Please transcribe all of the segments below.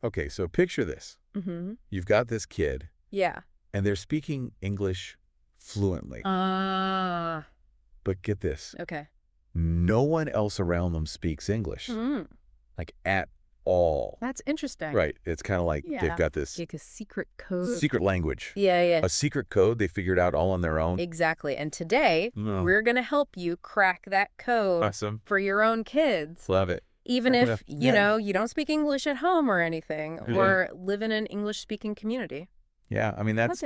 Okay, so picture this. Mm-hmm. You've got this kid, Yeah. and they're speaking English fluently. But get this. Okay. No one else around them speaks English, Mm. like at all. That's interesting. Right. It's kind of like they've got this Like a secret code. secret language. Yeah. A secret code they figured out all on their own. Exactly. And today, No. we're going to help you crack that code Awesome. for your own kids. Love it. Even Fair if, enough. you know, you don't speak English at home or anything, Mhm. or live in an English-speaking community. Yeah, I mean, that's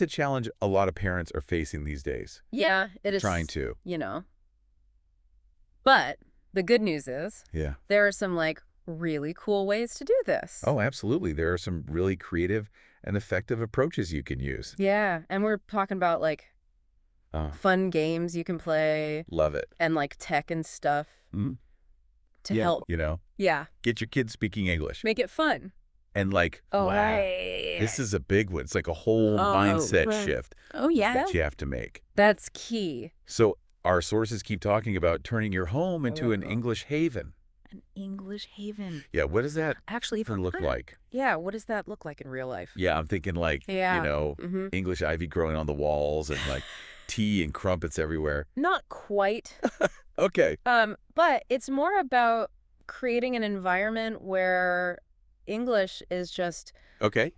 a challenge a lot of parents are facing these days. Yeah, it is. Trying to. You know. But the good news is there are some, like, really cool ways to do this. Oh, absolutely. There are some really creative and effective approaches you can use. Yeah, and we're talking about, like, fun games you can play. Love it. And, like, tech and stuff to help. You know? Yeah. Get your kids speaking English. Make it fun. And like, wow, right. This is a big one. It's like a whole mindset shift that you have to make. That's key. So our sources keep talking about turning your home into an English haven. An English haven. Yeah, what does that actually look like? Yeah, what does that look like in real life? Yeah, I'm thinking like, you know, English ivy growing on the walls and like tea and crumpets everywhere. Not quite. Okay. But it's more about creating an environment where English is just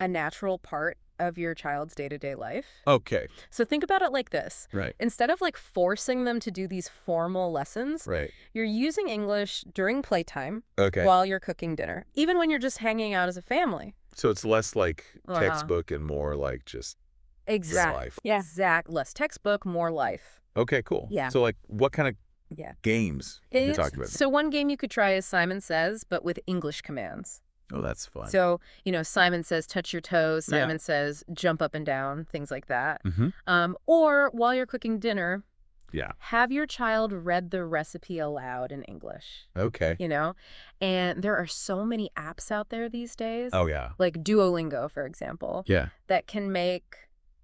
a natural part of your child's day-to-day life. Okay. So think about it like this. Right. Instead of like forcing them to do these formal lessons, you're using English during playtime while you're cooking dinner, even when you're just hanging out as a family. So it's less like textbook and more like just life. Yeah. Less textbook, more life. Okay, cool. Yeah. So like what kind of games are you talking about? So one game you could try is Simon Says, but with English commands. Oh, that's fun. So, you know, Simon says, touch your toes. Simon says, jump up and down, things like that. Or while you're cooking dinner, have your child read the recipe aloud in English. Okay. You know, and there are so many apps out there these days. Oh, yeah. Like Duolingo, for example. Yeah. That can make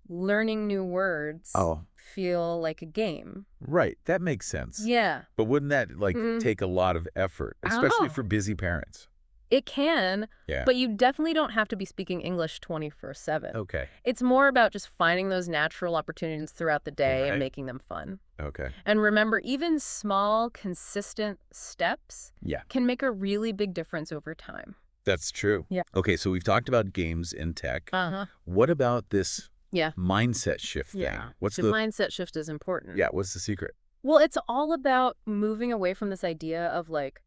learning new words feel like a game. Right. That makes sense. Yeah. But wouldn't that like take a lot of effort, especially for busy parents? It can, but you definitely don't have to be speaking English 24/7. Okay. It's more about just finding those natural opportunities throughout the day and making them fun. Okay. And remember, even small, consistent steps can make a really big difference over time. That's true. Yeah. Okay, so we've talked about games and tech. What about this mindset shift thing? What's the mindset shift is important. Yeah, what's the secret? Well, it's all about moving away from this idea of like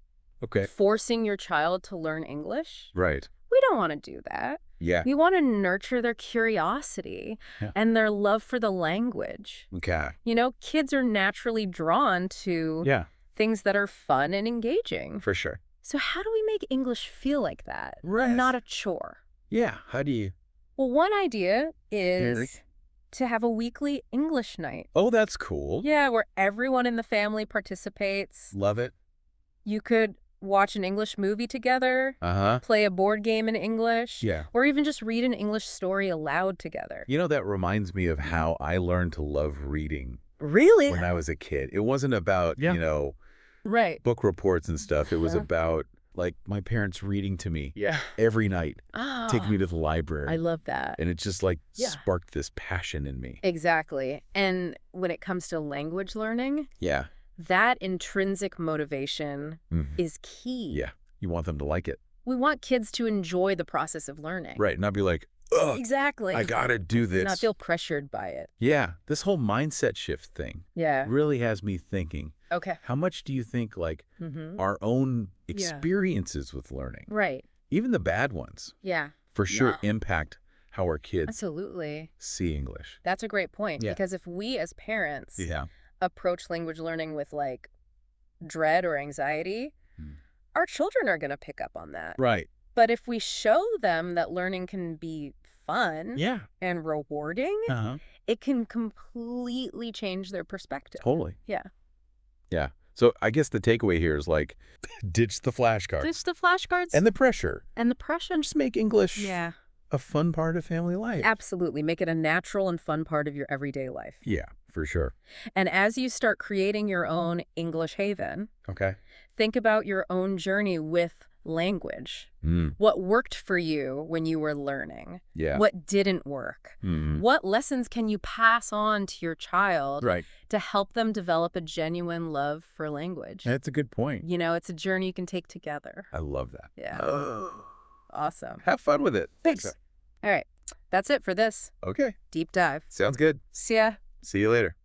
forcing your child to learn English. Right. We don't want to do that. Yeah. We want to nurture their curiosity and their love for the language. Okay. You know, kids are naturally drawn to things that are fun and engaging. For sure. So how do we make English feel like that? Right. Not a chore. Yeah. How do you? Well, one idea is to have a weekly English night. Oh, that's cool. Yeah, where everyone in the family participates. Love it. You could watch an English movie together, play a board game in English, or even just read an English story aloud together. You know, that reminds me of how I learned to love reading. Really? When I was a kid. It wasn't about, you know, book reports and stuff. It was about, like, my parents reading to me every night, taking me to the library. I love that. And it just, like, sparked this passion in me. Exactly. And when it comes to language learning, that intrinsic motivation is key. Yeah. You want them to like it. We want kids to enjoy the process of learning. Right. Not be like, ugh, exactly. I gotta do this. Not feel pressured by it. Yeah. This whole mindset shift thing really has me thinking. Okay. How much do you think, like, our own experiences with learning, even the bad ones, for sure impact how our kids see English? That's a great point. Because if we as parents approach language learning with like dread or anxiety, our children are going to pick up on that. Right. But if we show them that learning can be fun and rewarding, it can completely change their perspective. Totally. Yeah. Yeah. So I guess the takeaway here is like, ditch the flashcards. Ditch the flashcards. And the pressure. And the pressure. And just make English a fun part of family life. Absolutely. Make it a natural and fun part of your everyday life. Yeah, for sure. And as you start creating your own English haven, think about your own journey with language. What worked for you when you were learning? What didn't work? What lessons can you pass on to your child to help them develop a genuine love for language? That's a good point. You know, it's a journey you can take together. I love that. Yeah. Awesome. Have fun with it. Thanks. All right. That's it for this. Okay. Deep dive. Sounds good. See ya. See you later.